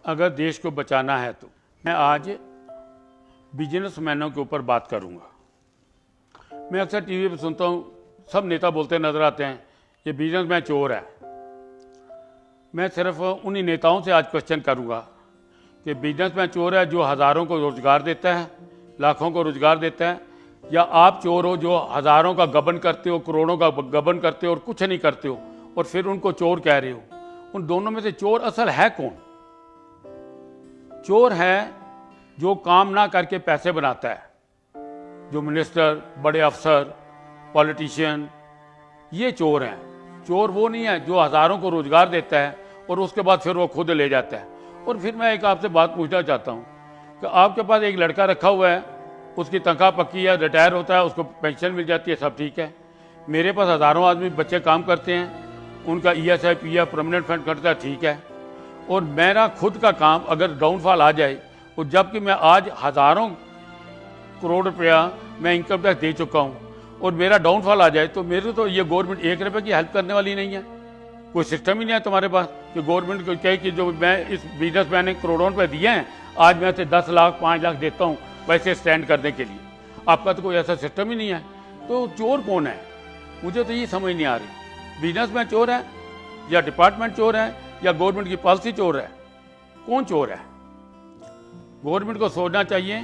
अगर देश को बचाना है तो मैं आज बिजनेसमैनों के ऊपर बात करूंगा। मैं अक्सर टीवी पे सुनता हूँ, सब नेता बोलते नजर आते हैं ये बिजनेसमैन चोर है। मैं सिर्फ उन्हीं नेताओं से आज क्वेश्चन करूंगा कि बिजनेसमैन चोर है जो हज़ारों को रोजगार देता है, लाखों को रोजगार देता है, या आप चोर हो जो हज़ारों का गबन करते हो, करोड़ों का गबन करते हो और कुछ नहीं करते हो और फिर उनको चोर कह रहे हो। उन दोनों में से चोर असल है कौन? चोर है जो काम ना करके पैसे बनाता है, जो मिनिस्टर, बड़े अफसर, पॉलिटिशियन, ये चोर हैं। चोर वो नहीं है जो हज़ारों को रोजगार देता है और उसके बाद फिर वो खुद ले जाता है। और फिर मैं एक आपसे बात पूछना चाहता हूँ कि आपके पास एक लड़का रखा हुआ है, उसकी तनख्वाह पक्की है, रिटायर होता है, उसको पेंशन मिल जाती है, सब ठीक है। मेरे पास हज़ारों आदमी बच्चे काम करते हैं, उनका ESI PF परमानेंट फंड कटता है, ठीक है। और मेरा खुद का काम अगर डाउनफॉल आ जाए, और जबकि मैं आज हज़ारों करोड़ रुपया मैं इनकम टैक्स दे चुका हूँ और मेरा डाउनफॉल आ जाए, तो मेरे तो ये गवर्नमेंट 1 रुपये की हेल्प करने वाली नहीं है। कोई सिस्टम ही नहीं है तुम्हारे पास कि गवर्नमेंट को कहे कि जो मैं इस बिजनेसमैन ने करोड़ों रुपये दिए हैं, आज मैं से 10 लाख 5 लाख देता हूँ वैसे स्टैंड करने के लिए। आपका तो कोई ऐसा सिस्टम ही नहीं है। तो चोर कौन है? मुझे तो ये समझ नहीं आ रही। बिजनेसमैन चोर है या डिपार्टमेंट चोर है या गवर्नमेंट की पॉलिसी चोर है? कौन चोर है? गवर्नमेंट को सोचना चाहिए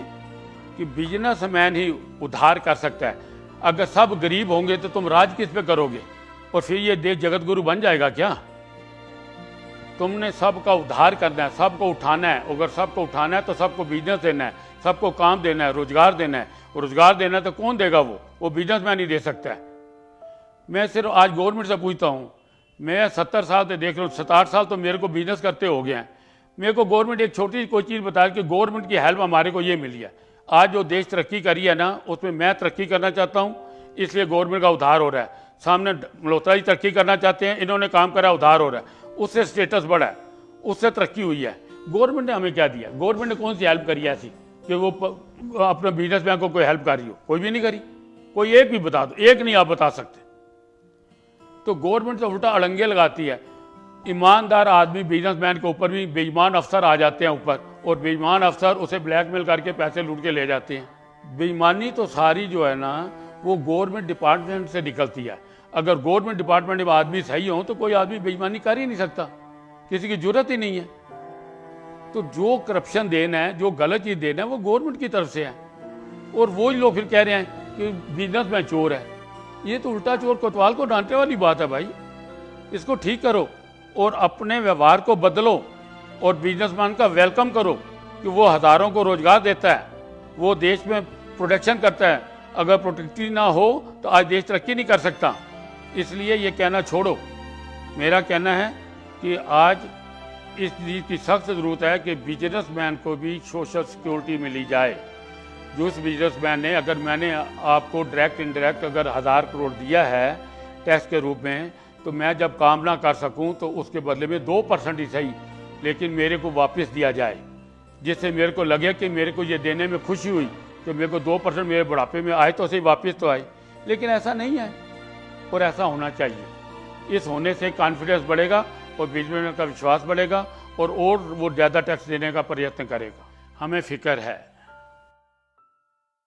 कि बिजनेसमैन ही उद्धार कर सकता है। अगर सब गरीब होंगे तो तुम राज किस पे करोगे? और फिर ये देश जगत गुरु बन जाएगा क्या? तुमने सबका उद्धार करना है, सबको उठाना है। अगर सबको उठाना है तो सबको बिजनेस देना है, सबको काम देना है, रोजगार देना है। रोजगार देना है तो कौन देगा? वो बिजनेसमैन ही दे सकता है। मैं सिर्फ आज गवर्नमेंट से पूछता हूँ, मैं 70 साल से देख रहा हूँ, 7-8 साल तो मेरे को बिजनेस करते हो गए हैं। मेरे को गवर्नमेंट एक छोटी सी कोई चीज़ बताया कि गवर्नमेंट की हेल्प हमारे को ये मिली है। आज जो देश तरक्की करी है ना, उसमें मैं तरक्की करना चाहता हूँ, इसलिए गवर्नमेंट का उद्धार हो रहा है। सामने मल्होत्रा जी तरक्की करना चाहते हैं, इन्होंने काम करा, उद्धार हो रहा है, उससे स्टेटस बढ़ा है, उससे तरक्की हुई है। गवर्नमेंट ने हमें क्या दिया? गवर्नमेंट ने कौन सी हेल्प करी ऐसी कि वो अपने बिजनेसमैन को कोई हेल्प कर रही हो? कोई भी नहीं करी। कोई एक भी बता दो, एक नहीं आप बता सकते। तो गवर्नमेंट तो उल्टा अड़ंगे लगाती है। ईमानदार आदमी बिजनेसमैन के ऊपर भी बेईमान अफसर आ जाते हैं ऊपर, और बेईमान अफसर उसे ब्लैकमेल करके पैसे लूट के ले जाते हैं। बेईमानी तो सारी जो है ना, वो गवर्नमेंट डिपार्टमेंट से निकलती है। अगर गवर्नमेंट डिपार्टमेंट में आदमी सही हो तो कोई आदमी बेईमानी कर ही नहीं सकता, किसी की जरूरत ही नहीं है। तो जो करप्शन देना है, जो गलत चीज देना है, वो गवर्नमेंट की तरफ से है। और वो ही लोग फिर कह रहे हैं कि बिजनेसमैन चोर है। ये तो उल्टा चोर कोतवाल को डांटने वाली बात है भाई। इसको ठीक करो और अपने व्यवहार को बदलो और बिजनेसमैन का वेलकम करो कि वो हज़ारों को रोजगार देता है, वो देश में प्रोटेक्शन करता है। अगर प्रोटेक्टिव ना हो तो आज देश तरक्की नहीं कर सकता। इसलिए ये कहना छोड़ो। मेरा कहना है कि आज इस चीज़ की सख्त ज़रूरत है कि बिजनेसमैन को भी सोशल सिक्योरिटी मिली जाए। जो उस बिजनेसमैन ने, अगर मैंने आपको डायरेक्ट इनडायरेक्ट अगर 1000 करोड़ दिया है टैक्स के रूप में, तो मैं जब काम ना कर सकूं तो उसके बदले में 2% ही सही, लेकिन मेरे को वापस दिया जाए, जिससे मेरे को लगे कि मेरे को ये देने में खुशी हुई कि मेरे को 2% मेरे बुढ़ापे में आए तो सही वापस तो आए। लेकिन ऐसा नहीं है, और ऐसा होना चाहिए। इस होने से कॉन्फिडेंस बढ़ेगा और बिजनेसमैन का विश्वास बढ़ेगा और वो ज़्यादा टैक्स देने का प्रयत्न करेगा। हमें फिक्र है